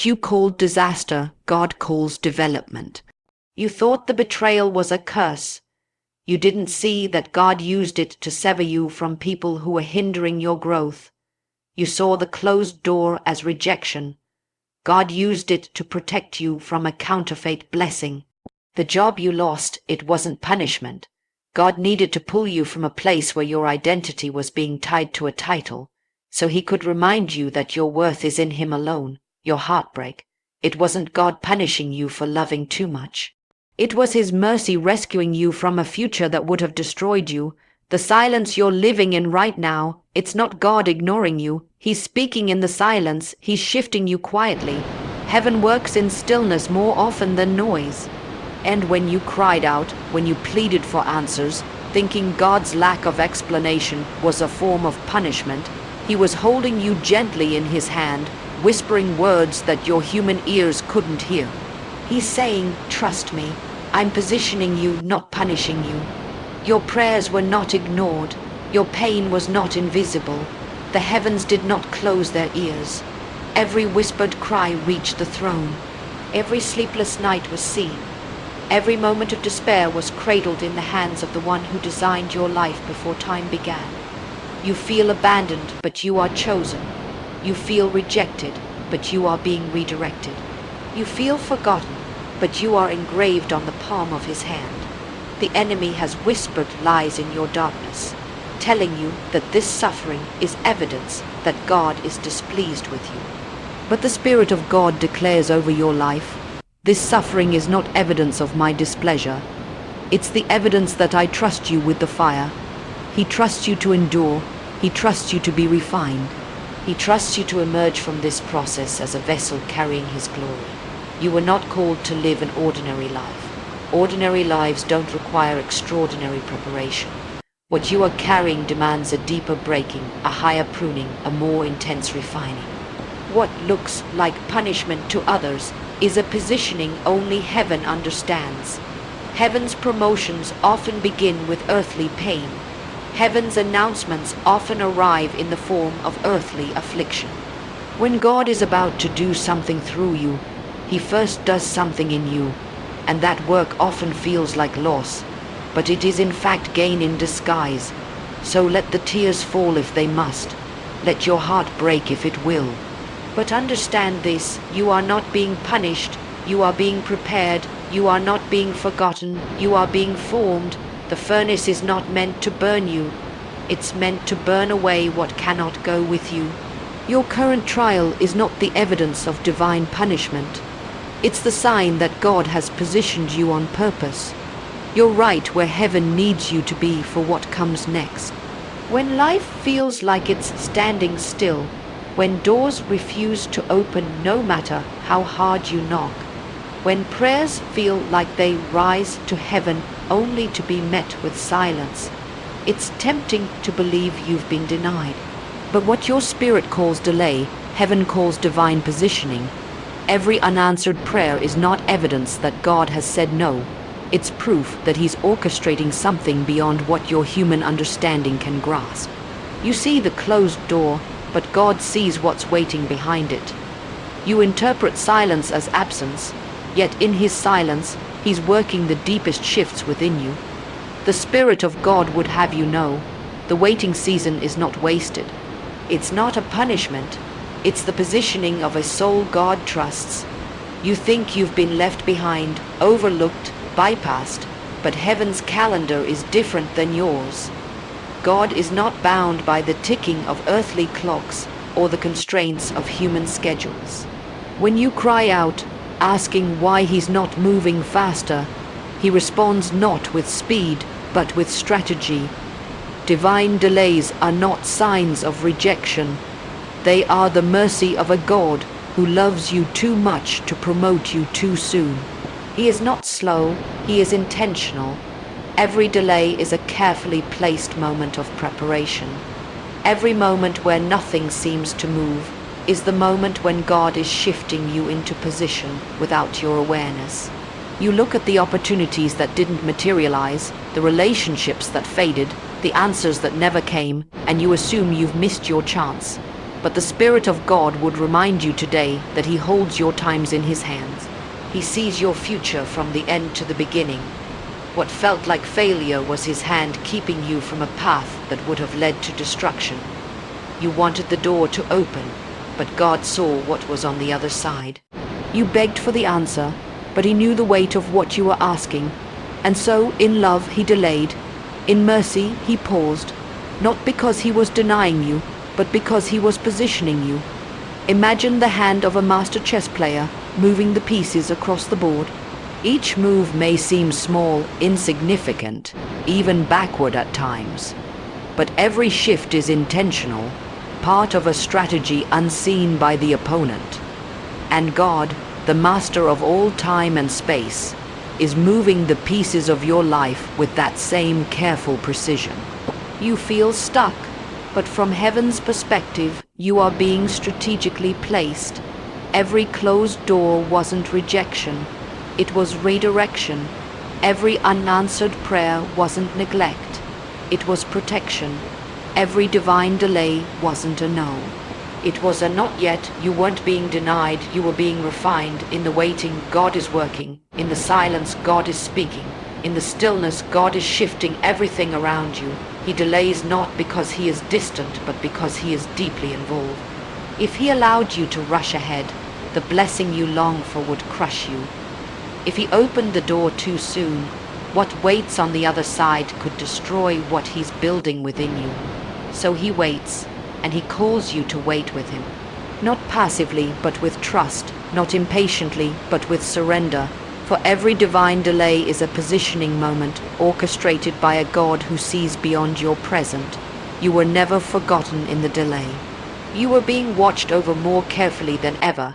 You called disaster, God calls development. You thought the betrayal was a curse. You didn't see that God used it to sever you from people who were hindering your growth. You saw the closed door as rejection. God used it to protect you from a counterfeit blessing. The job you lost, it wasn't punishment. God needed to pull you from a place where your identity was being tied to a title, so he could remind you that your worth is in him alone. Your heartbreak. It wasn't God punishing you for loving too much. It was his mercy rescuing you from a future that would have destroyed you. The silence you're living in right now, it's not God ignoring you. He's speaking in the silence. He's shifting you quietly. Heaven works in stillness more often than noise. And when you cried out, when you pleaded for answers, thinking God's lack of explanation was a form of punishment, he was holding you gently in his hand, whispering words that your human ears couldn't hear. He's saying, trust me. I'm positioning you, not punishing you. Your prayers were not ignored. Your pain was not invisible. The heavens did not close their ears. Every whispered cry reached the throne. Every sleepless night was seen. Every moment of despair was cradled in the hands of the one who designed your life before time began. You feel abandoned, but you are chosen. You feel rejected, but you are being redirected. You feel forgotten, but you are engraved on the palm of his hand. The enemy has whispered lies in your darkness, telling you that this suffering is evidence that God is displeased with you. But the Spirit of God declares over your life, this suffering is not evidence of my displeasure. It's the evidence that I trust you with the fire. He trusts you to endure. He trusts you to be refined. He trusts you to emerge from this process as a vessel carrying his glory. You were not called to live an ordinary life. Ordinary lives don't require extraordinary preparation. What you are carrying demands a deeper breaking, a higher pruning, a more intense refining. What looks like punishment to others is a positioning only heaven understands. Heaven's promotions often begin with earthly pain. Heaven's announcements often arrive in the form of earthly affliction. When God is about to do something through you, he first does something in you, and that work often feels like loss, but it is in fact gain in disguise. So let the tears fall if they must. Let your heart break if it will. But understand this, you are not being punished, you are being prepared, you are not being forgotten, you are being formed. The furnace is not meant to burn you, it's meant to burn away what cannot go with you. Your current trial is not the evidence of divine punishment. It's the sign that God has positioned you on purpose. You're right where heaven needs you to be for what comes next. When life feels like it's standing still, when doors refuse to open no matter how hard you knock, when prayers feel like they rise to heaven only to be met with silence, it's tempting to believe you've been denied. But what your spirit calls delay, heaven calls divine positioning. Every unanswered prayer is not evidence that God has said no. It's proof that he's orchestrating something beyond what your human understanding can grasp. You see the closed door, but God sees what's waiting behind it. You interpret silence as absence, yet in his silence, he's working the deepest shifts within you. The Spirit of God would have you know, the waiting season is not wasted. It's not a punishment, it's the positioning of a soul God trusts. You think you've been left behind, overlooked, bypassed, but heaven's calendar is different than yours. God is not bound by the ticking of earthly clocks or the constraints of human schedules. When you cry out, asking why he's not moving faster, he responds not with speed, but with strategy. Divine delays are not signs of rejection. They are the mercy of a God who loves you too much to promote you too soon. He is not slow, he is intentional. Every delay is a carefully placed moment of preparation. Every moment where nothing seems to move is the moment when God is shifting you into position without your awareness. You look at the opportunities that didn't materialize, the relationships that faded, the answers that never came, and you assume you've missed your chance. But the Spirit of God would remind you today that He holds your times in His hands. He sees your future from the end to the beginning. What felt like failure was His hand keeping you from a path that would have led to destruction. You wanted the door to open, but God saw what was on the other side. You begged for the answer, but He knew the weight of what you were asking, and so in love He delayed. In mercy He paused, not because He was denying you, but because He was positioning you. Imagine the hand of a master chess player moving the pieces across the board. Each move may seem small, insignificant, even backward at times. But every shift is intentional, part of a strategy unseen by the opponent. And God, the master of all time and space, is moving the pieces of your life with that same careful precision. You feel stuck, but from heaven's perspective, you are being strategically placed. Every closed door wasn't rejection, it was redirection. Every unanswered prayer wasn't neglect, it was protection. Every divine delay wasn't a no. It was a not yet. You weren't being denied, you were being refined. In the waiting, God is working. In the silence, God is speaking. In the stillness, God is shifting everything around you. He delays not because He is distant, but because He is deeply involved. If He allowed you to rush ahead, the blessing you long for would crush you. If He opened the door too soon, what waits on the other side could destroy what He's building within you. So He waits, and He calls you to wait with Him. Not passively, but with trust. Not impatiently, but with surrender. For every divine delay is a positioning moment, orchestrated by a God who sees beyond your present. You were never forgotten in the delay. You were being watched over more carefully than ever.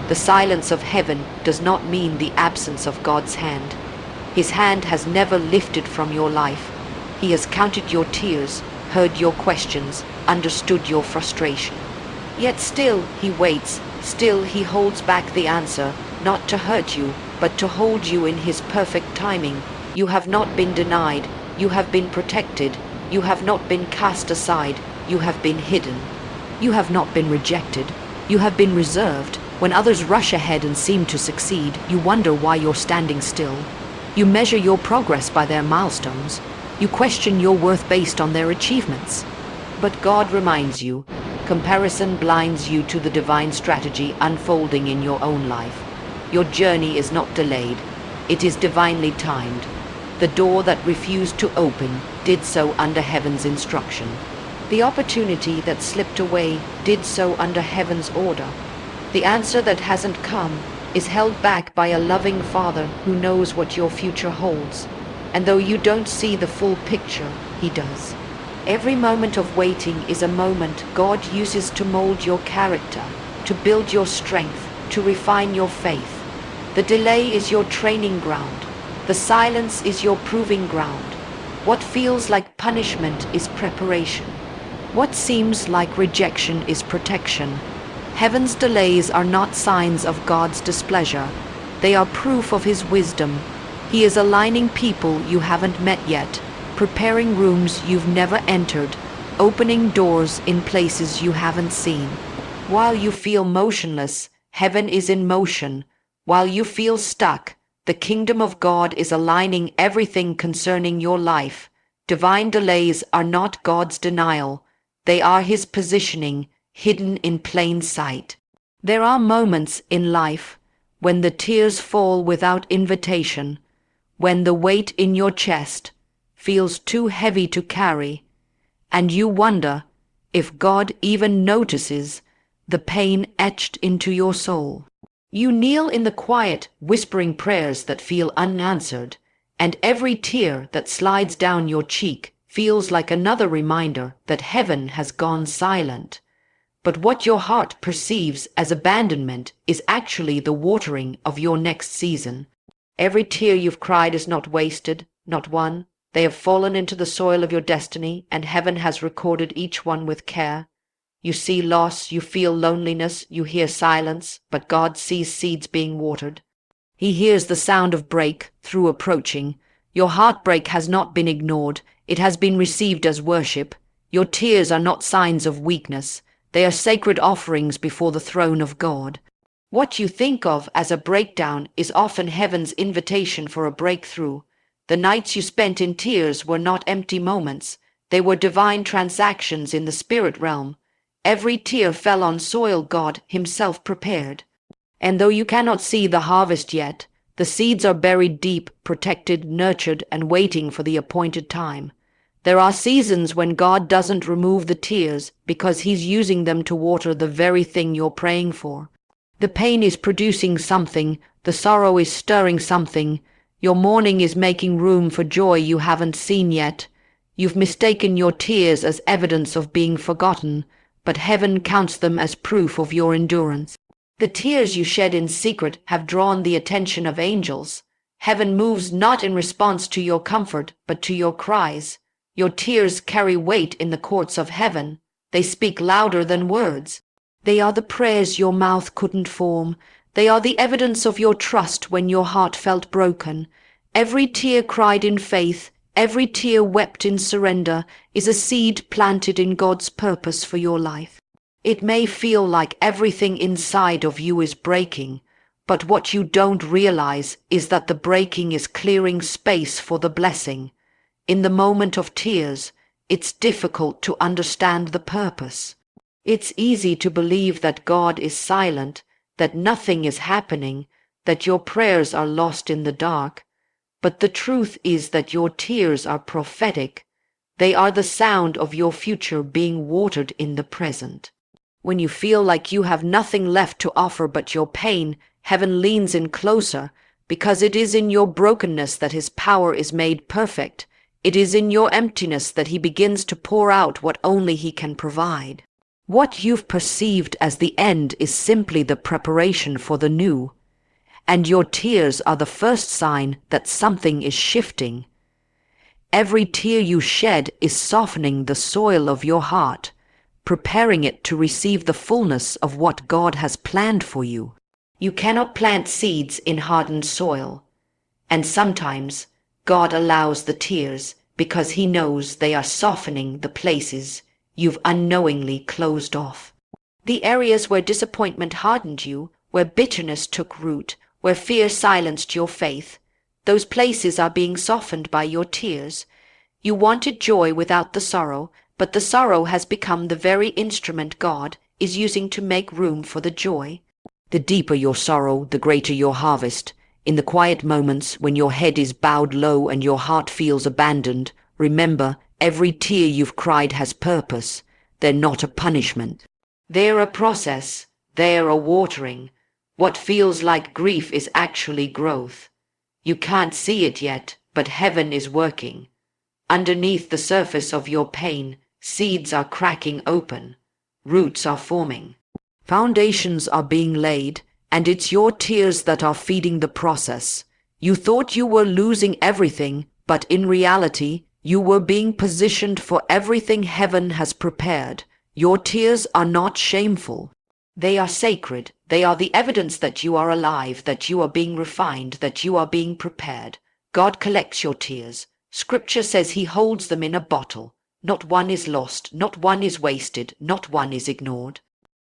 The silence of heaven does not mean the absence of God's hand. His hand has never lifted from your life. He has counted your tears, heard your questions, understood your frustration. Yet still He waits, still He holds back the answer, not to hurt you, but to hold you in His perfect timing. You have not been denied, you have been protected, you have not been cast aside, you have been hidden. You have not been rejected, you have been reserved. When others rush ahead and seem to succeed, you wonder why you're standing still. You measure your progress by their milestones. You question your worth based on their achievements. But God reminds you, comparison blinds you to the divine strategy unfolding in your own life. Your journey is not delayed, it is divinely timed. The door that refused to open did so under heaven's instruction. The opportunity that slipped away did so under heaven's order. The answer that hasn't come is held back by a loving Father who knows what your future holds. And though you don't see the full picture, He does. Every moment of waiting is a moment God uses to mold your character, to build your strength, to refine your faith. The delay is your training ground. The silence is your proving ground. What feels like punishment is preparation. What seems like rejection is protection. Heaven's delays are not signs of God's displeasure. They are proof of His wisdom. He is aligning people you haven't met yet, preparing rooms you've never entered, opening doors in places you haven't seen. While you feel motionless, heaven is in motion. While you feel stuck, the kingdom of God is aligning everything concerning your life. Divine delays are not God's denial. They are His positioning, hidden in plain sight. There are moments in life when the tears fall without invitation, when the weight in your chest feels too heavy to carry, and you wonder if God even notices the pain etched into your soul. You kneel in the quiet, whispering prayers that feel unanswered, and every tear that slides down your cheek feels like another reminder that heaven has gone silent. But what your heart perceives as abandonment is actually the watering of your next season. Every tear you've cried is not wasted, not one. They have fallen into the soil of your destiny, and heaven has recorded each one with care. You see loss, you feel loneliness, you hear silence, but God sees seeds being watered. He hears the sound of break through approaching. Your heartbreak has not been ignored, it has been received as worship. Your tears are not signs of weakness, They are sacred offerings before the throne of God. What you think of as a breakdown is often heaven's invitation for a breakthrough. The nights you spent in tears were not empty moments. They were divine transactions in the spirit realm. Every tear fell on soil God himself prepared. And though you cannot see the harvest yet, the seeds are buried deep, protected, nurtured, and waiting for the appointed time. There are seasons when God doesn't remove the tears because he's using them to water the very thing you're praying for. The pain is producing something, the sorrow is stirring something, your mourning is making room for joy you haven't seen yet. You've mistaken your tears as evidence of being forgotten, but heaven counts them as proof of your endurance. The tears you shed in secret have drawn the attention of angels. Heaven moves not in response to your comfort, but to your cries. Your tears carry weight in the courts of heaven. They speak louder than words. They are the prayers your mouth couldn't form. They are the evidence of your trust when your heart felt broken. Every tear cried in faith, every tear wept in surrender, is a seed planted in God's purpose for your life. It may feel like everything inside of you is breaking, but what you don't realize is that the breaking is clearing space for the blessing. In the moment of tears, it's difficult to understand the purpose. It's easy to believe that God is silent, that nothing is happening, that your prayers are lost in the dark. But the truth is that your tears are prophetic. They are the sound of your future being watered in the present. When you feel like you have nothing left to offer but your pain, heaven leans in closer, because it is in your brokenness that his power is made perfect. It is in your emptiness that he begins to pour out what only he can provide. What you've perceived as the end is simply the preparation for the new, and your tears are the first sign that something is shifting. Every tear you shed is softening the soil of your heart, preparing it to receive the fullness of what God has planned for you. You cannot plant seeds in hardened soil, and sometimes God allows the tears because he knows they are softening the places you've unknowingly closed off. The areas where disappointment hardened you, where bitterness took root, where fear silenced your faith, those places are being softened by your tears. You wanted joy without the sorrow, but the sorrow has become the very instrument God is using to make room for the joy. The deeper your sorrow, the greater your harvest. In the quiet moments when your head is bowed low and your heart feels abandoned, remember, every tear you've cried has purpose. They're not a punishment. They're a process. They're a watering. What feels like grief is actually growth. You can't see it yet, but heaven is working. Underneath the surface of your pain, seeds are cracking open. Roots are forming. Foundations are being laid, and it's your tears that are feeding the process. You thought you were losing everything, but in reality, you were being positioned for everything heaven has prepared. Your tears are not shameful. They are sacred. They are the evidence that you are alive, that you are being refined, that you are being prepared. God collects your tears. Scripture says he holds them in a bottle. Not one is lost, not one is wasted, not one is ignored.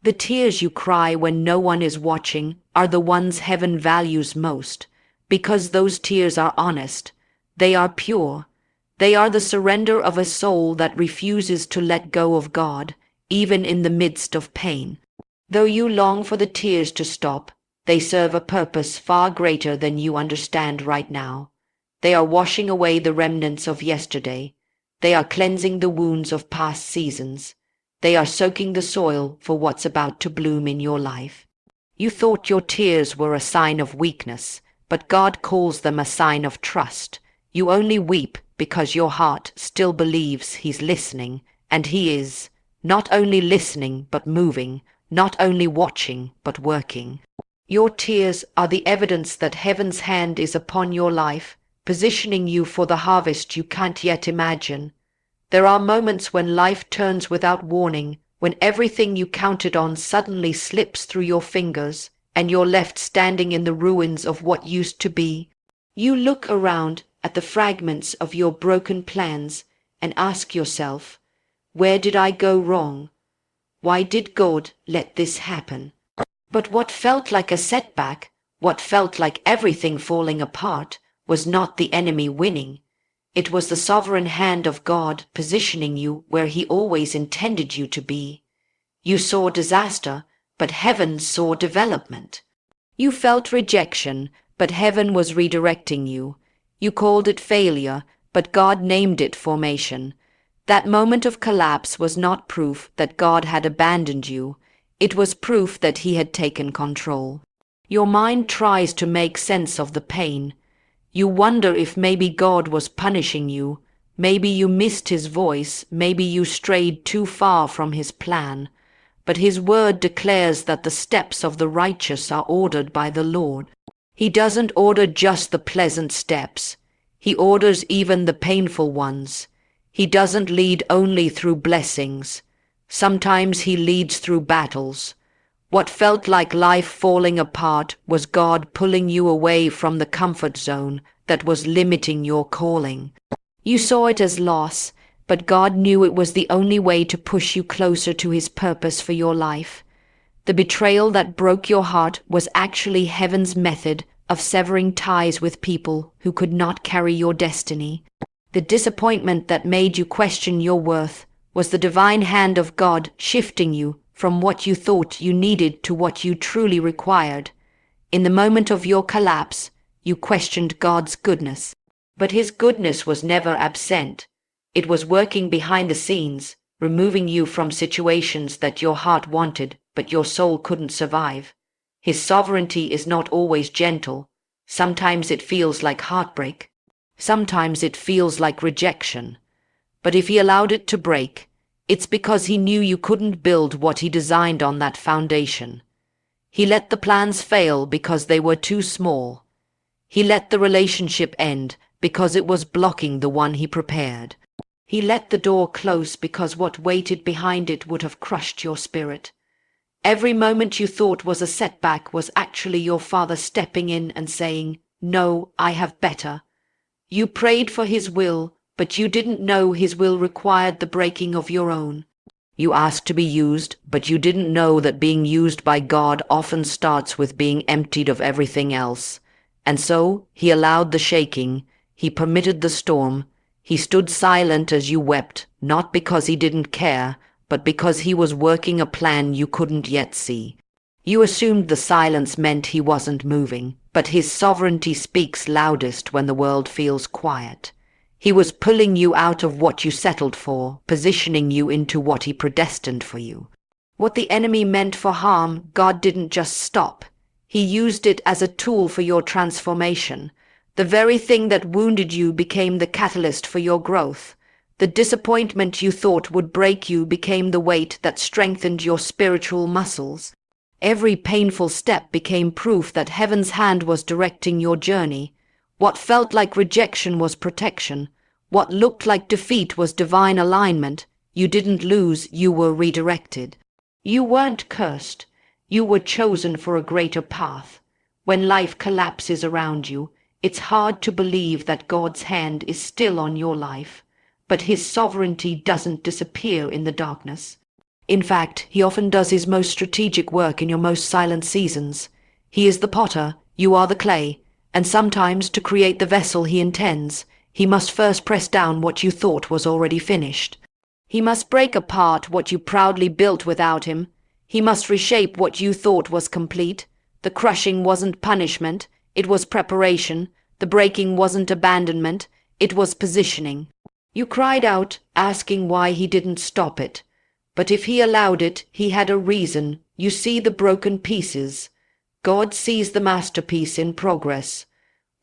The tears you cry when no one is watching are the ones heaven values most, because those tears are honest. They are pure. They are the surrender of a soul that refuses to let go of God, even in the midst of pain. Though you long for the tears to stop, they serve a purpose far greater than you understand right now. They are washing away the remnants of yesterday. They are cleansing the wounds of past seasons. They are soaking the soil for what's about to bloom in your life. You thought your tears were a sign of weakness, but God calls them a sign of trust. You only weep because your heart still believes he's listening, and he is, not only listening but moving, not only watching but working. Your tears are the evidence that heaven's hand is upon your life, positioning you for the harvest you can't yet imagine. There are moments when life turns without warning, when everything you counted on suddenly slips through your fingers, and you're left standing in the ruins of what used to be. You look around at the fragments of your broken plans and ask yourself, where did I go wrong? Why did God let this happen? But what felt like a setback, what felt like everything falling apart, was not the enemy winning. It was the sovereign hand of God positioning you where he always intended you to be. You saw disaster, but heaven saw development. You felt rejection, but heaven was redirecting you. You called it failure, but God named it formation. That moment of collapse was not proof that God had abandoned you. It was proof that he had taken control. Your mind tries to make sense of the pain. You wonder if maybe God was punishing you. Maybe you missed his voice. Maybe you strayed too far from his plan. But his word declares that the steps of the righteous are ordered by the Lord. He doesn't order just the pleasant steps. He orders even the painful ones. He doesn't lead only through blessings. Sometimes he leads through battles. What felt like life falling apart was God pulling you away from the comfort zone that was limiting your calling. You saw it as loss, but God knew it was the only way to push you closer to his purpose for your life. The betrayal that broke your heart was actually heaven's method of severing ties with people who could not carry your destiny. The disappointment that made you question your worth was the divine hand of God shifting you from what you thought you needed to what you truly required. In the moment of your collapse, you questioned God's goodness. But his goodness was never absent. It was working behind the scenes, removing you from situations that your heart wanted but your soul couldn't survive. His sovereignty is not always gentle. Sometimes it feels like heartbreak. Sometimes it feels like rejection. But if he allowed it to break, it's because he knew you couldn't build what he designed on that foundation. He let the plans fail because they were too small. He let the relationship end because it was blocking the one he prepared. He let the door close because what waited behind it would have crushed your spirit. Every moment you thought was a setback was actually your Father stepping in and saying, "No, I have better." You prayed for his will, but you didn't know his will required the breaking of your own. You asked to be used, but you didn't know that being used by God often starts with being emptied of everything else. And so he allowed the shaking, he permitted the storm, he stood silent as you wept, not because he didn't care, but because he was working a plan you couldn't yet see. You assumed the silence meant he wasn't moving, but his sovereignty speaks loudest when the world feels quiet. He was pulling you out of what you settled for, positioning you into what he predestined for you. What the enemy meant for harm, God didn't just stop. He used it as a tool for your transformation. The very thing that wounded you became the catalyst for your growth. The disappointment you thought would break you became the weight that strengthened your spiritual muscles. Every painful step became proof that heaven's hand was directing your journey. What felt like rejection was protection. What looked like defeat was divine alignment. You didn't lose, you were redirected. You weren't cursed. You were chosen for a greater path. When life collapses around you, it's hard to believe that God's hand is still on your life. But his sovereignty doesn't disappear in the darkness. In fact, he often does his most strategic work in your most silent seasons. He is the potter, you are the clay, and sometimes to create the vessel he intends, he must first press down what you thought was already finished. He must break apart what you proudly built without him. He must reshape what you thought was complete. The crushing wasn't punishment, it was preparation. The breaking wasn't abandonment, it was positioning. You cried out, asking why he didn't stop it. But if he allowed it, he had a reason. You see the broken pieces. God sees the masterpiece in progress.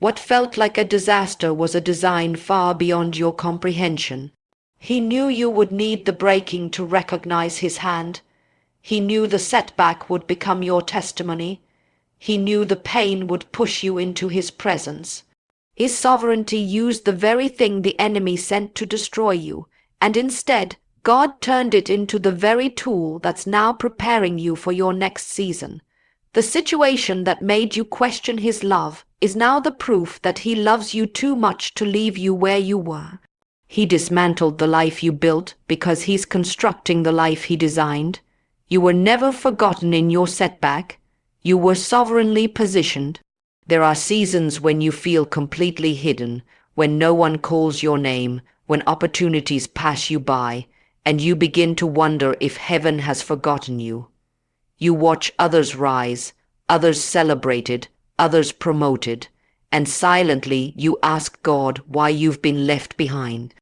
What felt like a disaster was a design far beyond your comprehension. He knew you would need the breaking to recognize his hand. He knew the setback would become your testimony. He knew the pain would push you into his presence. His sovereignty used the very thing the enemy sent to destroy you, and instead, God turned it into the very tool that's now preparing you for your next season. The situation that made you question his love is now the proof that he loves you too much to leave you where you were. He dismantled the life you built because he's constructing the life he designed. You were never forgotten in your setback. You were sovereignly positioned. There are seasons when you feel completely hidden, when no one calls your name, when opportunities pass you by, and you begin to wonder if heaven has forgotten you. You watch others rise, others celebrated, others promoted, and silently you ask God why you've been left behind.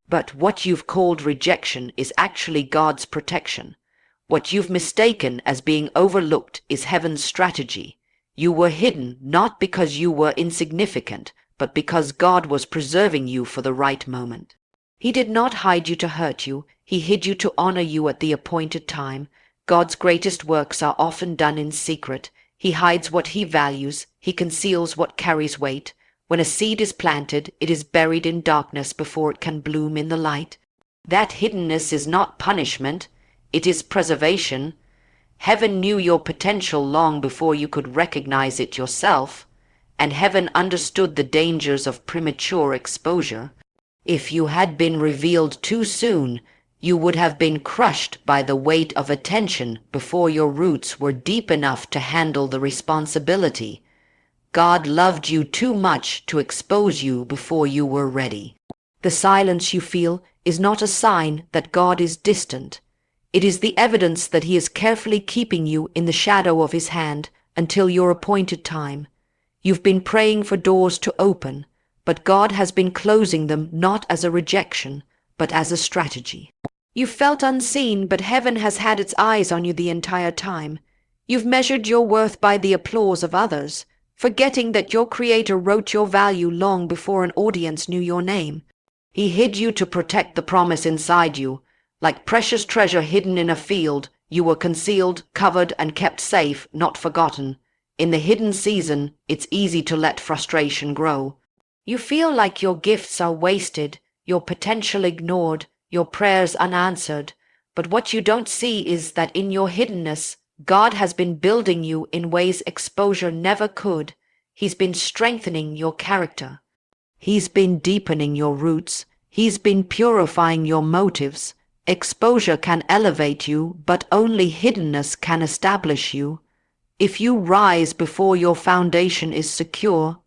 But what you've called rejection is actually God's protection. What you've mistaken as being overlooked is heaven's strategy. You were hidden not because you were insignificant, but because God was preserving you for the right moment. He did not hide you to hurt you. He hid you to honor you at the appointed time. God's greatest works are often done in secret. He hides what he values. He conceals what carries weight. When a seed is planted, it is buried in darkness before it can bloom in the light. That hiddenness is not punishment. It is preservation. Heaven knew your potential long before you could recognize it yourself, and heaven understood the dangers of premature exposure. If you had been revealed too soon, you would have been crushed by the weight of attention before your roots were deep enough to handle the responsibility. God loved you too much to expose you before you were ready. The silence you feel is not a sign that God is distant. It is the evidence that he is carefully keeping you in the shadow of his hand until your appointed time. You've been praying for doors to open, but God has been closing them not as a rejection, but as a strategy. You felt unseen, but heaven has had its eyes on you the entire time. You've measured your worth by the applause of others, forgetting that your Creator wrote your value long before an audience knew your name. He hid you to protect the promise inside you. Like precious treasure hidden in a field, you were concealed, covered, and kept safe, not forgotten. In the hidden season, it's easy to let frustration grow. You feel like your gifts are wasted, your potential ignored, your prayers unanswered. But what you don't see is that in your hiddenness, God has been building you in ways exposure never could. He's been strengthening your character. He's been deepening your roots. He's been purifying your motives. Exposure can elevate you, but only hiddenness can establish you. If you rise before your foundation is secure,